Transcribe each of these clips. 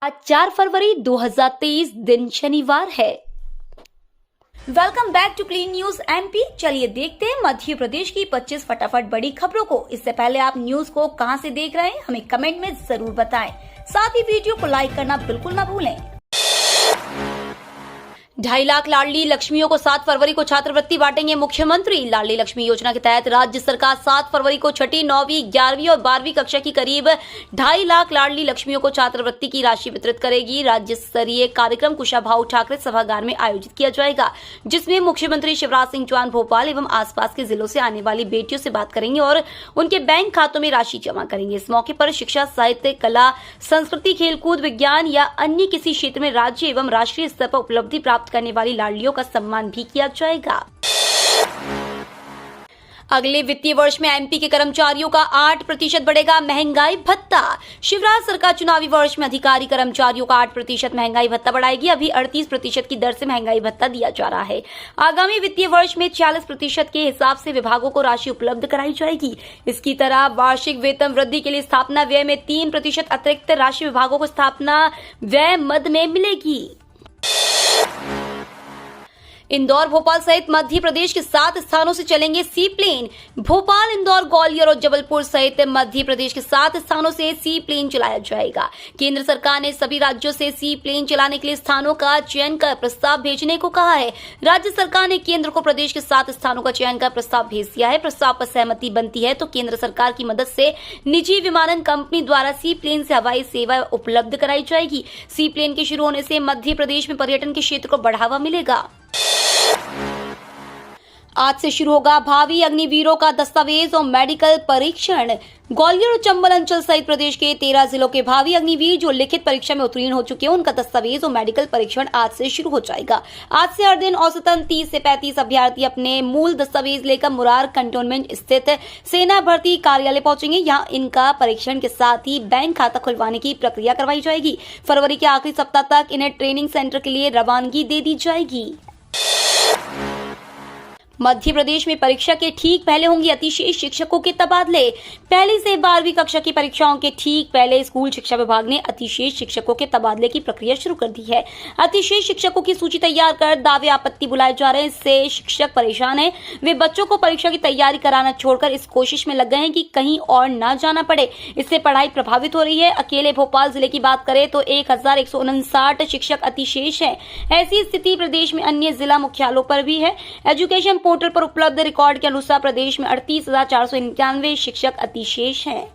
आज 4 फरवरी 2023 दिन शनिवार है। Welcome back to Clean News MP. चलिए देखते हैं मध्य प्रदेश की 25 फटाफट बड़ी खबरों को। इससे पहले आप न्यूज को कहां से देख रहे हैं हमें कमेंट में जरूर बताएं। साथ ही वीडियो को लाइक करना बिल्कुल ना भूलें। 2.5 लाख लाडली लक्ष्मियों को 7 फरवरी को छात्रवृत्ति बांटेंगे मुख्यमंत्री। लाडली लक्ष्मी योजना के तहत राज्य सरकार 7 फरवरी को छठी, 9वीं, 11वीं और 12वीं कक्षा की करीब 2.5 लाख लाडली लक्ष्मियों को छात्रवृत्ति की राशि वितरित करेगी। राज्य स्तरीय कार्यक्रम कुशाभाऊ ठाकरे सभागार में आयोजित किया जाएगा, जिसमें मुख्यमंत्री शिवराज सिंह चौहान भोपाल एवं आसपास के जिलों से आने वाली बेटियों से बात करेंगे और उनके बैंक खातों में राशि जमा करेंगे। इस मौके पर शिक्षा, साहित्य, कला, संस्कृति, खेलकूद, विज्ञान या अन्य किसी क्षेत्र में राज्य एवं राष्ट्रीय स्तर पर उपलब्धि प्राप्त करने वाली लाडलियों का सम्मान भी किया जाएगा। अगले वित्तीय वर्ष में एमपी के कर्मचारियों का 8% बढ़ेगा महंगाई भत्ता। शिवराज सरकार चुनावी वर्ष में अधिकारी कर्मचारियों का 8% महंगाई भत्ता बढ़ाएगी। अभी 38% की दर से महंगाई भत्ता दिया जा रहा है। आगामी वित्तीय वर्ष में 40% के हिसाब से विभागों को राशि उपलब्ध कराई जाएगी। इसकी तरह वार्षिक वेतन वृद्धि के लिए स्थापना व्यय में 3% अतिरिक्त राशि विभागों को स्थापना व्यय मद में मिलेगी। इंदौर, भोपाल सहित मध्य प्रदेश के 7 स्थानों से चलेंगे सी प्लेन। भोपाल, इंदौर, ग्वालियर और जबलपुर सहित मध्य प्रदेश के 7 स्थानों से सी प्लेन चलाया जाएगा। केंद्र सरकार ने सभी राज्यों से सी प्लेन चलाने के लिए स्थानों का चयन कर प्रस्ताव भेजने को कहा है। राज्य सरकार ने केंद्र को प्रदेश के 7 स्थानों का चयन कर प्रस्ताव भेज दिया है। प्रस्ताव पर सहमति बनती है तो केंद्र सरकार की मदद से निजी विमानन कंपनी द्वारा सी प्लेन से हवाई सेवा उपलब्ध कराई जाएगी। सी प्लेन के शुरू होने से मध्य प्रदेश में पर्यटन के क्षेत्र को बढ़ावा मिलेगा। आज से शुरू होगा भावी अग्निवीरों का दस्तावेज और मेडिकल परीक्षण। ग्वालियर और चंबल अंचल सहित प्रदेश के 13 जिलों के भावी अग्निवीर जो लिखित परीक्षा में उत्तीर्ण हो चुके हैं, उनका दस्तावेज और मेडिकल परीक्षण आज से शुरू हो जाएगा। आज से हर दिन औसतन 30 से 35 अभ्यर्थी अपने मूल दस्तावेज लेकर मुरार कंटोनमेंट स्थित सेना भर्ती कार्यालय पहुंचेंगे। यहाँ इनका परीक्षण के साथ ही बैंक खाता खुलवाने की प्रक्रिया करवाई जाएगी। फरवरी के आखिरी सप्ताह तक इन्हें ट्रेनिंग सेंटर के लिए रवानगी दे दी जाएगी। मध्य प्रदेश में परीक्षा के ठीक पहले होंगे अतिशेष शिक्षकों के तबादले। पहली से 12वीं कक्षा की परीक्षाओं के ठीक पहले स्कूल शिक्षा विभाग ने अतिशेष शिक्षकों के तबादले की प्रक्रिया शुरू कर दी है। अतिशेष शिक्षकों की सूची तैयार कर दावे आपत्ति बुलाए जा रहे हैं। इससे शिक्षक परेशान हैं। वे बच्चों को परीक्षा की तैयारी कराना छोड़कर इस कोशिश में लग गए हैं कि कहीं और न जाना पड़े। इससे पढ़ाई प्रभावित हो रही है। अकेले भोपाल जिले की बात करें तो 1159 शिक्षक अतिशेष है। ऐसी स्थिति प्रदेश में अन्य जिला मुख्यालयों पर भी है। एजुकेशन पोर्टल पर उपलब्ध रिकॉर्ड के अनुसार प्रदेश में 38,491 शिक्षक अतिशेष हैं।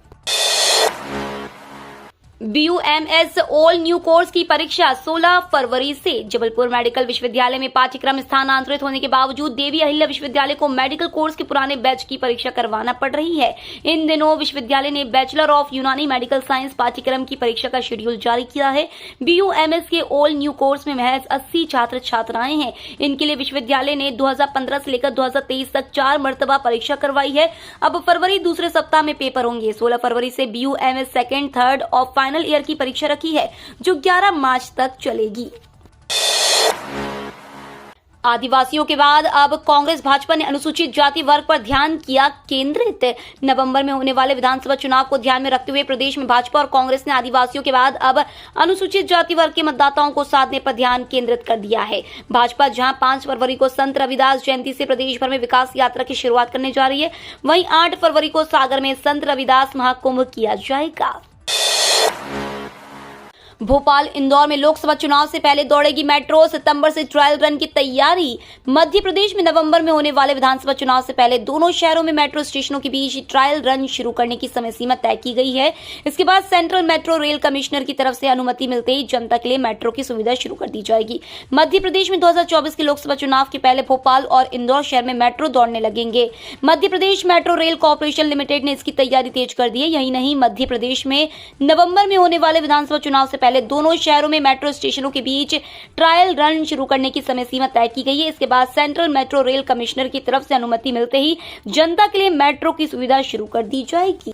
BUMS ऑल न्यू कोर्स की परीक्षा 16 फरवरी से। जबलपुर मेडिकल विश्वविद्यालय में पाठ्यक्रम स्थानांतरित होने के बावजूद देवी अहिल्या विश्वविद्यालय को मेडिकल कोर्स के पुराने बैच की परीक्षा करवाना पड़ रही है। इन दिनों विश्वविद्यालय ने बैचलर ऑफ यूनानी मेडिकल साइंस पाठ्यक्रम की परीक्षा का शेड्यूल जारी किया है। BUMS के ऑल न्यू कोर्स में महज 80 छात्र छात्राएं हैं। इनके लिए विश्वविद्यालय ने 2015 से लेकर 2023 तक 4 मरतबा परीक्षा करवाई है। अब फरवरी दूसरे सप्ताह में पेपर होंगे। 16 फरवरी से BUMS सेकेंड, थर्ड और फाइनल ईयर की परीक्षा रखी है, जो 11 मार्च तक चलेगी। आदिवासियों के बाद अब कांग्रेस भाजपा ने अनुसूचित जाति वर्ग पर ध्यान किया केंद्रित। नवंबर में होने वाले विधानसभा चुनाव को ध्यान में रखते हुए प्रदेश में भाजपा और कांग्रेस ने आदिवासियों के बाद अब अनुसूचित जाति वर्ग के मतदाताओं को साधने पर ध्यान केंद्रित कर दिया है। भाजपा जहां 5 फरवरी को संत रविदास जयंती से प्रदेश भर में विकास यात्रा की शुरुआत करने जा रही है, वहीं 8 फरवरी को सागर में संत रविदास महाकुंभ किया जाएगा। भोपाल, इंदौर में लोकसभा चुनाव से पहले दौड़ेगी मेट्रो। सितंबर से ट्रायल रन की तैयारी। मध्य प्रदेश में नवंबर में होने वाले विधानसभा चुनाव से पहले दोनों शहरों में मेट्रो स्टेशनों के बीच ट्रायल रन शुरू करने की समय सीमा तय की गई है। इसके बाद सेंट्रल मेट्रो रेल कमिश्नर की तरफ से अनुमति मिलते ही जनता के लिए मेट्रो की सुविधा शुरू कर दी जाएगी। मध्य प्रदेश में 2024 के लोकसभा चुनाव के पहले भोपाल और इंदौर शहर में मेट्रो दौड़ने लगेंगे। Madhya Pradesh metro rail corporation limited ने इसकी तैयारी तेज कर दी है। यही नहीं, मध्य प्रदेश में नवंबर में होने वाले विधानसभा चुनाव से पहले दोनों शहरों में मेट्रो स्टेशनों के बीच ट्रायल रन शुरू करने की समय सीमा तय की गई है। इसके बाद सेंट्रल मेट्रो रेल कमिश्नर की तरफ से अनुमति मिलते ही जनता के लिए मेट्रो की सुविधा शुरू कर दी जाएगी।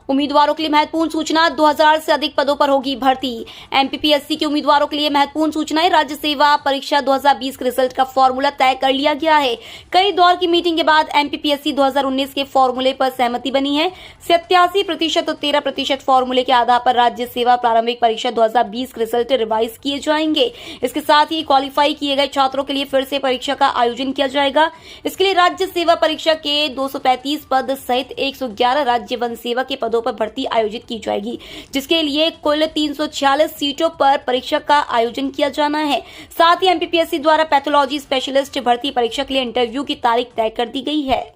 उम्मीदवारों के लिए महत्वपूर्ण सूचना, 2000 से अधिक पदों पर होगी भर्ती। एमपीपीएससी के उम्मीदवारों के लिए महत्वपूर्ण सूचनाएं, राज्य सेवा परीक्षा 2020 के रिजल्ट का फॉर्मूला तय कर लिया गया है। कई दौर की मीटिंग के बाद एमपीपीएससी 2019 के फॉर्मूले पर सहमति बनी है। 87% और 13% फॉर्मूले के आधार पर राज्य सेवा प्रारंभिक परीक्षा 2020 के रिजल्ट रिवाइज किए जाएंगे। इसके साथ ही क्वालिफाई किए गए छात्रों के लिए फिर से परीक्षा का आयोजन किया जाएगा। इसके लिए राज्य सेवा परीक्षा के 235 पद सहित 111 राज्य वन सेवा के पदों पर भर्ती आयोजित की जाएगी, जिसके लिए कुल 346 सीटों पर परीक्षा का आयोजन किया जाना है। साथ ही एमपीपीएससी द्वारा पैथोलॉजी स्पेशलिस्ट भर्ती परीक्षा के लिए इंटरव्यू की तारीख तय कर दी गई है।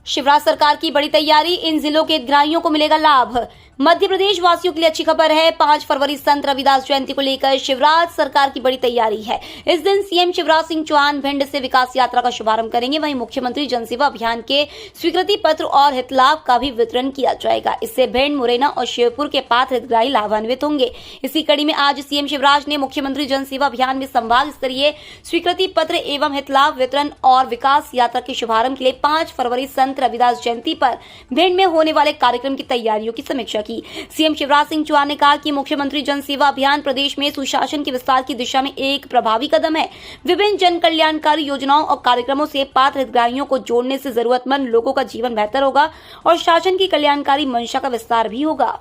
शिवराज सरकार की बड़ी तैयारी, इन जिलों के हितग्राहियों को मिलेगा लाभ। मध्य प्रदेश वासियों के लिए अच्छी खबर है। 5 फरवरी संत रविदास जयंती को लेकर शिवराज सरकार की बड़ी तैयारी है। इस दिन सीएम शिवराज सिंह चौहान भिंड से विकास यात्रा का शुभारंभ करेंगे। वहीं मुख्यमंत्री जनसेवा अभियान के स्वीकृति पत्र और हितलाभ का भी वितरण किया जाएगा। इससे भिंड, मुरैना और शिवपुर के पात्र हितग्राही लाभान्वित होंगे। इसी कड़ी में आज सीएम शिवराज ने मुख्यमंत्री जनसेवा अभियान में संभाग स्तरीय स्वीकृति पत्र एवं हितलाभ वितरण और विकास यात्रा के शुभारंभ के लिए 5 फरवरी संत रविदास जयंती पर भिंड में होने वाले कार्यक्रम की तैयारियों की समीक्षा की। सीएम शिवराज सिंह चौहान ने कहा कि मुख्यमंत्री जन सेवा अभियान प्रदेश में सुशासन के विस्तार की दिशा में एक प्रभावी कदम है। विभिन्न जन कल्याणकारी योजनाओं और कार्यक्रमों से पात्र हितग्राहियों को जोड़ने से जरूरतमंद लोगों का जीवन बेहतर होगा और शासन की कल्याणकारी मंशा का विस्तार भी होगा।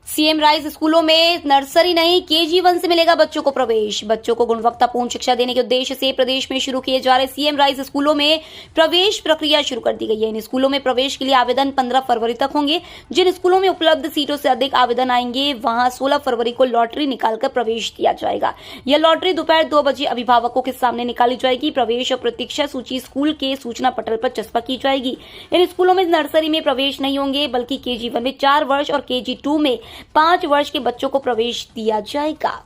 सीएम राइज स्कूलों में नर्सरी नहीं KG1 से मिलेगा बच्चों को प्रवेश। बच्चों को गुणवत्तापूर्ण शिक्षा देने के उद्देश्य से प्रदेश में शुरू किए जा रहे सीएम राइज स्कूलों में प्रवेश प्रक्रिया शुरू कर दी गई है। इन स्कूलों में प्रवेश के लिए आवेदन 15 फरवरी तक होंगे। जिन स्कूलों में उपलब्ध सीटों से अधिक आवेदन आएंगे वहां 16 फरवरी को लॉटरी निकालकर प्रवेश दिया जाएगा। यह लॉटरी दोपहर 2 बजे अभिभावकों के सामने निकाली जाएगी। प्रवेश और प्रतीक्षा सूची स्कूल के सूचना पटल पर चस्पा की जाएगी। इन स्कूलों में नर्सरी में प्रवेश नहीं होंगे, बल्कि KG1 में 4 वर्ष और KG2 में 5 वर्ष के बच्चों को प्रवेश दिया जाएगा।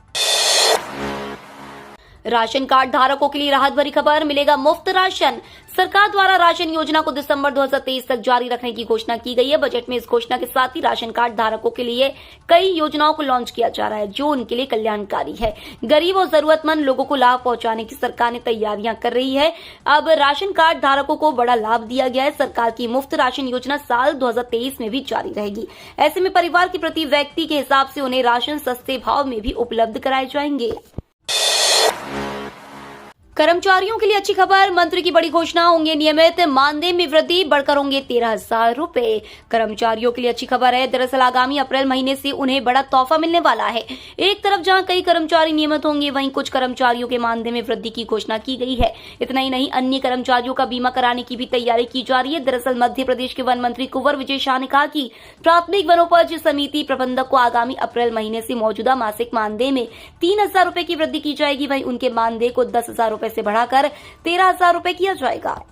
राशन कार्ड धारकों के लिए राहत भरी खबर, मिलेगा मुफ्त राशन। सरकार द्वारा राशन योजना को दिसंबर 2023 तक जारी रखने की घोषणा की गई है। बजट में इस घोषणा के साथ ही राशन कार्ड धारकों के लिए कई योजनाओं को लॉन्च किया जा रहा है, जो उनके लिए कल्याणकारी है। गरीब और जरूरतमंद लोगों को लाभ पहुंचाने की सरकार ने तैयारियां कर रही है। अब राशन कार्ड धारकों को बड़ा लाभ दिया गया है। सरकार की मुफ्त राशन योजना साल 2023 में भी जारी रहेगी। ऐसे में परिवार के प्रति व्यक्ति के हिसाब से उन्हें राशन सस्ते भाव में भी उपलब्ध कराए जाएंगे। कर्मचारियों के लिए अच्छी खबर, मंत्री की बड़ी घोषणा, होंगे नियमित मानदेय में वृद्धि, बढ़कर होंगे 13,000 रुपए। कर्मचारियों के लिए अच्छी खबर है। दरअसल आगामी अप्रैल महीने से उन्हें बड़ा तोहफा मिलने वाला है। एक तरफ जहां कई कर्मचारी नियमित होंगे, वहीं कुछ कर्मचारियों के मानदेय में वृद्धि की घोषणा की गई है। इतना ही नहीं, अन्य कर्मचारियों का बीमा कराने की भी तैयारी की जा रही है। दरअसल मध्य प्रदेश के वन मंत्री कुंवर विजय शाह ने कहा कि प्राथमिक वनोपज समिति प्रबंधक को आगामी अप्रैल महीने से मौजूदा मासिक मानदेय में 3,000 रुपए की वृद्धि की जाएगी। वहीं उनके मानदेय को 10,000 रुपए से बढ़ाकर 13,000 रुपए किया जाएगा।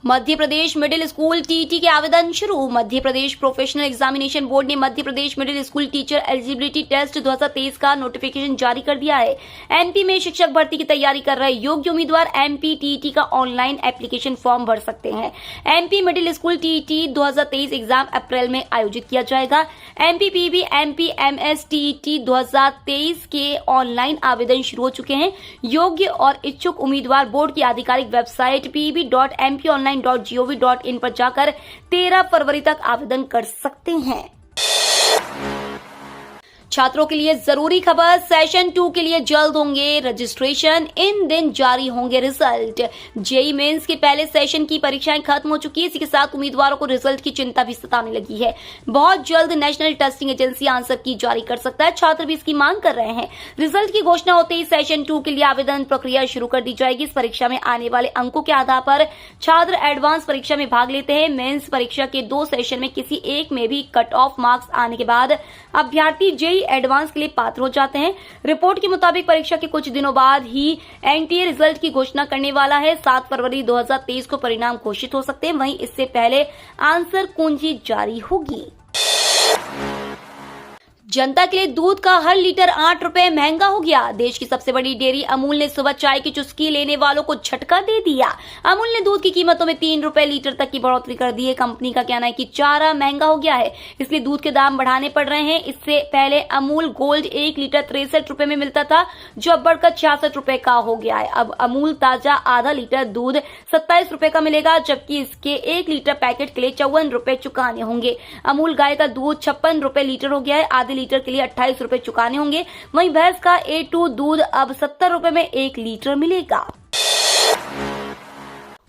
Madhya Pradesh middle school TET के आवेदन शुरू। Madhya Pradesh professional examination board ने Madhya Pradesh middle school teacher eligibility test 2023 का नोटिफिकेशन जारी कर दिया है। एमपी में शिक्षक भर्ती की तैयारी कर रहे योग्य उम्मीदवार एमपी टीटी का ऑनलाइन एप्लीकेशन फॉर्म भर सकते हैं। MP middle school TET 2023 exam अप्रैल में आयोजित किया जाएगा। MP PB MP MS TET 2023 के ऑनलाइन आवेदन शुरू हो चुके हैं। योग्य और इच्छुक उम्मीदवार बोर्ड की आधिकारिक वेबसाइट pb.mponline.gov.in पर जाकर 13 फरवरी तक आवेदन कर सकते हैं। छात्रों के लिए जरूरी खबर, सेशन 2 के लिए जल्द होंगे रजिस्ट्रेशन, इन दिन जारी होंगे रिजल्ट। जेईई मेंस के पहले सेशन की परीक्षाएं खत्म हो चुकी है। इसी के साथ उम्मीदवारों को रिजल्ट की चिंता भी सताने लगी है। बहुत जल्द नेशनल टेस्टिंग एजेंसी आंसर की जारी कर सकता है। छात्र भी इसकी मांग कर रहे हैं। रिजल्ट की घोषणा होते ही सेशन 2 के लिए आवेदन प्रक्रिया शुरू कर दी जाएगी। इस परीक्षा में आने वाले अंकों के आधार पर छात्र एडवांस परीक्षा में भाग लेते हैं। मेंस परीक्षा के 2 सेशन में किसी एक में भी कट ऑफ मार्क्स आने के बाद अभ्यर्थी जेईई एडवांस के लिए पात्र हो जाते हैं। रिपोर्ट के मुताबिक परीक्षा के कुछ दिनों बाद ही एनटीए रिजल्ट की घोषणा करने वाला है। 7 फरवरी 2023 को परिणाम घोषित हो सकते हैं। वहीं इससे पहले आंसर कुंजी जारी होगी। जनता के लिए दूध का हर लीटर 8 रुपए महंगा हो गया। देश की सबसे बड़ी डेयरी अमूल ने सुबह चाय की चुस्की लेने वालों को झटका दे दिया। अमूल ने दूध की कीमतों में 3 रुपए लीटर तक की बढ़ोतरी कर दी है। कंपनी का कहना है कि चारा महंगा हो गया है, इसलिए दूध के दाम बढ़ाने पड़ रहे हैं। इससे पहले अमूल गोल्ड 1 लीटर 63 रुपए में मिलता था, जो अब बढ़कर 66 रुपए का हो गया है। अब अमूल ताजा आधा लीटर दूध 27 रुपए का मिलेगा, जबकि इसके 1 लीटर पैकेट के लिए 54 रुपए चुकाने होंगे। अमूल गाय का दूध 56 रुपए लीटर हो गया है, आधे लीटर के लिए 28 रुपए चुकाने होंगे। वहीं भैंस का A2 दूध अब 70 रुपए में 1 लीटर मिलेगा।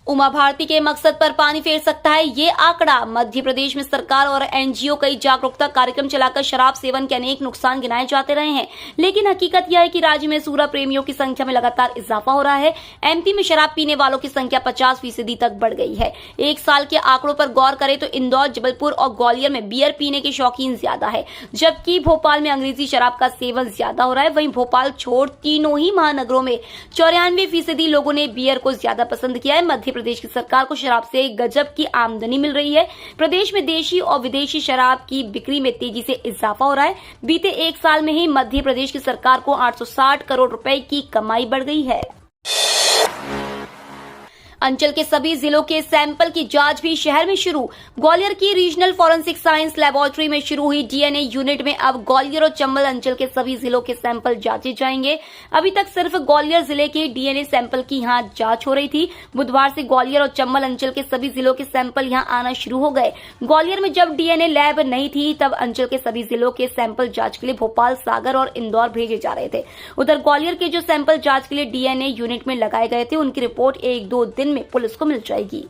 उमा भारती के मकसद पर पानी फेर सकता है ये आंकड़ा। मध्य प्रदेश में सरकार और एनजीओ कई जागरूकता कार्यक्रम चलाकर शराब सेवन के अनेक नुकसान गिनाए जाते रहे हैं, लेकिन हकीकत यह है कि राज्य में सूरा प्रेमियों की संख्या में लगातार इजाफा हो रहा है। एमपी में शराब पीने वालों की संख्या 50% तक बढ़ गई है। एक साल के आंकड़ों पर गौर करें तो इंदौर, जबलपुर और ग्वालियर में बियर पीने के शौकीन ज्यादा है, जबकि भोपाल में अंग्रेजी शराब का सेवन ज्यादा हो रहा है। वहीं भोपाल छोड़ तीनों ही महानगरों में 94% लोगों ने बियर को ज्यादा पसंद किया है। मध्य प्रदेश की सरकार को शराब से गजब की आमदनी मिल रही है। प्रदेश में देशी और विदेशी शराब की बिक्री में तेजी से इजाफा हो रहा है। बीते एक साल में ही मध्य प्रदेश की सरकार को 860 करोड़ रुपए की कमाई बढ़ गई है। अंचल के सभी जिलों के सैंपल की जांच भी शहर में शुरू। ग्वालियर की रीजनल फॉरेंसिक साइंस लेबोरेटरी में शुरू हुई डीएनए यूनिट में अब ग्वालियर और चंबल अंचल के सभी जिलों के सैंपल जांचे जाएंगे। अभी तक सिर्फ ग्वालियर जिले के डीएनए सैंपल की यहां जांच हो रही थी। बुधवार से ग्वालियर और चंबल अंचल के सभी जिलों के सैंपल यहां आना शुरू हो गए। ग्वालियर में जब डीएनए लैब नहीं थी, तब अंचल के सभी जिलों के सैंपल जांच के लिए भोपाल, सागर और इंदौर भेजे जा रहे थे। उधर ग्वालियर के जो सैंपल जांच के लिए डीएनए यूनिट में लगाए गए थे, उनकी रिपोर्ट 1-2 दिन में पुलिस को मिल जाएगी।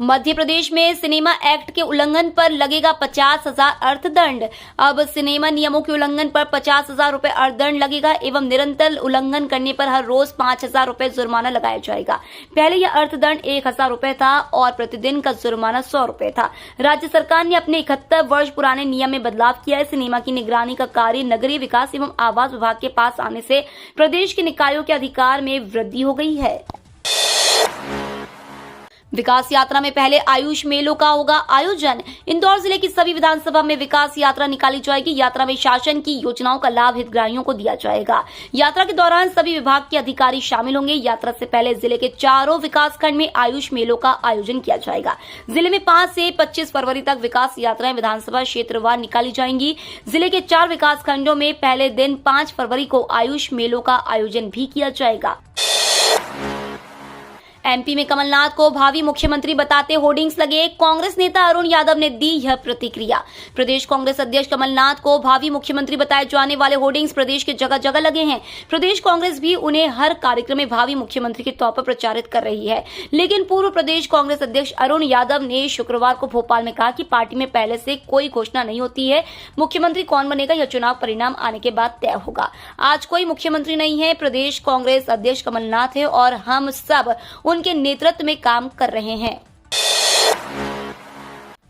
मध्य प्रदेश में सिनेमा एक्ट के उल्लंघन पर लगेगा 50,000 अर्थदंड। अब सिनेमा नियमों के उल्लंघन पर 50,000 रुपए अर्थदंड लगेगा एवं निरंतर उल्लंघन करने पर हर रोज 5,000 रुपए जुर्माना लगाया जाएगा। पहले यह अर्थदंड 1,000 रुपए था और प्रतिदिन का जुर्माना 100 रुपए था। राज्य सरकार ने अपने 71 वर्ष पुराने नियम में बदलाव किया है। सिनेमा की निगरानी का कार्य नगरीय विकास एवं आवास विभाग के पास आने से प्रदेश के निकायों के अधिकार में वृद्धि हो गई है। विकास यात्रा में पहले आयुष मेलों का होगा आयोजन। इंदौर जिले की सभी विधानसभा में विकास यात्रा निकाली जाएगी। यात्रा में शासन की योजनाओं का लाभ हितग्राहियों को दिया जाएगा। यात्रा के दौरान सभी विभाग के अधिकारी शामिल होंगे। यात्रा से पहले जिले के चारों विकासखंड में आयुष मेलों का आयोजन किया जाएगा। जिले में 5 से 25 फरवरी तक विकास यात्राएं विधानसभा क्षेत्रवार निकाली जाएंगी। जिले के 4 विकासखंडों में पहले दिन 5 फरवरी को आयुष मेलों का आयोजन भी किया जाएगा। एमपी में कमलनाथ को भावी मुख्यमंत्री बताते होर्डिंग्स लगे। कांग्रेस नेता अरुण यादव ने दी यह प्रतिक्रिया। प्रदेश कांग्रेस अध्यक्ष कमलनाथ को भावी मुख्यमंत्री बताए जाने वाले होर्डिंग्स प्रदेश के जगह जगह लगे हैं। प्रदेश कांग्रेस भी उन्हें हर कार्यक्रम में भावी मुख्यमंत्री के तौर पर प्रचारित कर रही है, लेकिन पूर्व प्रदेश कांग्रेस अध्यक्ष अरुण यादव ने शुक्रवार को भोपाल में कहा कि पार्टी में पहले से कोई घोषणा नहीं होती है। मुख्यमंत्री कौन बनेगा यह चुनाव परिणाम आने के बाद तय होगा। आज कोई मुख्यमंत्री नहीं है। प्रदेश कांग्रेस अध्यक्ष कमलनाथ है और हम सब उनके नेतृत्व में काम कर रहे हैं।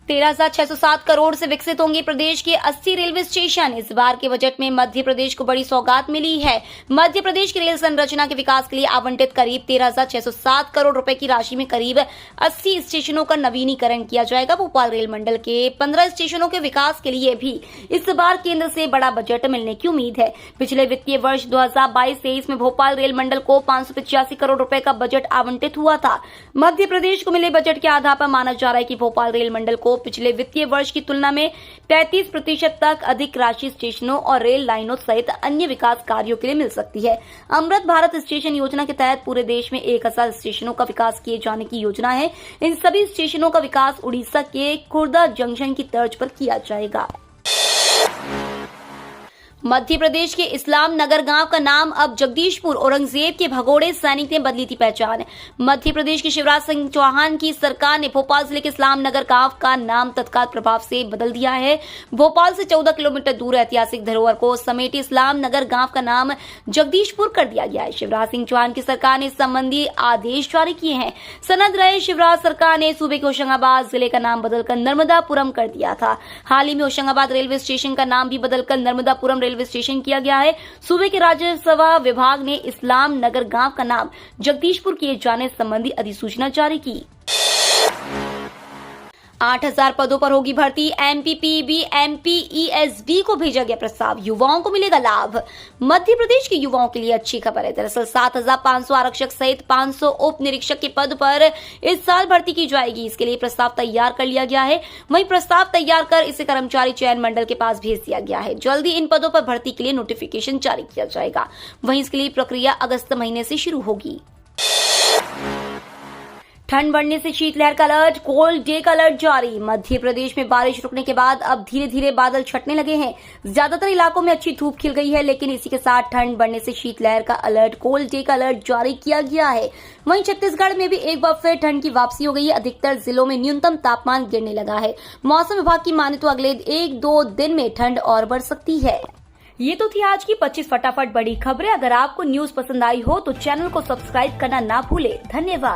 13,607 करोड़ से विकसित होंगे प्रदेश के 80 रेलवे स्टेशन। इस बार के बजट में मध्य प्रदेश को बड़ी सौगात मिली है। मध्य प्रदेश की रेल संरचना के विकास के लिए आवंटित करीब 13,607 करोड़ रुपए की राशि में करीब 80 स्टेशनों का नवीनीकरण किया जाएगा। भोपाल रेल मंडल के 15 स्टेशनों के विकास के लिए भी इस बार केंद्र से बड़ा बजट मिलने की उम्मीद है। पिछले वित्तीय वर्ष 2022-23 में भोपाल रेल मंडल को 585 करोड़ रुपए का बजट आवंटित हुआ था। मध्य प्रदेश को मिले बजट के आधार पर माना जा रहा है कि भोपाल रेल मंडल को पिछले वित्तीय वर्ष की तुलना में 35% तक अधिक राशि स्टेशनों और रेल लाइनों सहित अन्य विकास कार्यों के लिए मिल सकती है। अमृत भारत स्टेशन योजना के तहत पूरे देश में 1,000 स्टेशनों का विकास किए जाने की योजना है। इन सभी स्टेशनों का विकास उड़ीसा के खुर्दा जंक्शन की तर्ज पर किया जाएगा। मध्य प्रदेश के इस्लाम नगर गांव का नाम अब जगदीशपुर। औरंगजेब के भगोड़े सैनिक ने बदली थी पहचान। मध्य प्रदेश की शिवराज सिंह चौहान की सरकार ने भोपाल जिले के इस्लाम नगर गांव का नाम तत्काल प्रभाव से बदल दिया है। भोपाल से 14 किलोमीटर दूर ऐतिहासिक धरोहर को समेटे इस्लाम नगर गांव का नाम जगदीशपुर कर दिया गया है। शिवराज सिंह चौहान की सरकार ने इस संबंधी आदेश जारी किए हैं। सनद रहे शिवराज सरकार ने सूबे के होशंगाबाद जिले का नाम बदलकर नर्मदापुरम कर दिया था। हाल ही में होशंगाबाद रेलवे स्टेशन का नाम भी बदलकर नर्मदापुरम रेलवे स्टेशन किया गया है। सूबे के राज्यसभा विभाग ने इस्लाम नगर गांव का नाम जगदीशपुर किए जाने संबंधी अधिसूचना जारी की। 8,000 पदों पर होगी भर्ती। एमपीपीबी एमपीईएसबी को भेजा गया प्रस्ताव, युवाओं को मिलेगा लाभ। मध्य प्रदेश के युवाओं के लिए अच्छी खबर है। दरअसल 7,500 आरक्षक सहित 500 उप निरीक्षक के पद पर इस साल भर्ती की जाएगी। इसके लिए प्रस्ताव तैयार कर लिया गया है। वहीं प्रस्ताव तैयार कर इसे कर्मचारी चयन मंडल के पास भेज दिया गया है। जल्दी इन पदों पर भर्ती के लिए नोटिफिकेशन जारी किया जाएगा। वहीं इसके लिए प्रक्रिया अगस्त महीने से शुरू होगी। ठंड बढ़ने से शीतलहर का अलर्ट, कोल्ड डे का अलर्ट जारी। मध्य प्रदेश में बारिश रुकने के बाद अब धीरे धीरे बादल छटने लगे हैं। ज्यादातर इलाकों में अच्छी धूप खिल गई है, लेकिन इसी के साथ ठंड बढ़ने से शीतलहर का अलर्ट, कोल्ड डे का अलर्ट जारी किया गया है। वहीं छत्तीसगढ़ में भी एक बार फिर ठंड की वापसी हो गई है। अधिकतर जिलों में न्यूनतम तापमान गिरने लगा है। मौसम विभाग की माने तो अगले 1-2 दिन में ठंड और बढ़ सकती है। ये तो थी आज की 25 फटाफट बड़ी खबरें। अगर आपको न्यूज पसंद आई हो तो चैनल को सब्सक्राइब करना ना भूले। धन्यवाद।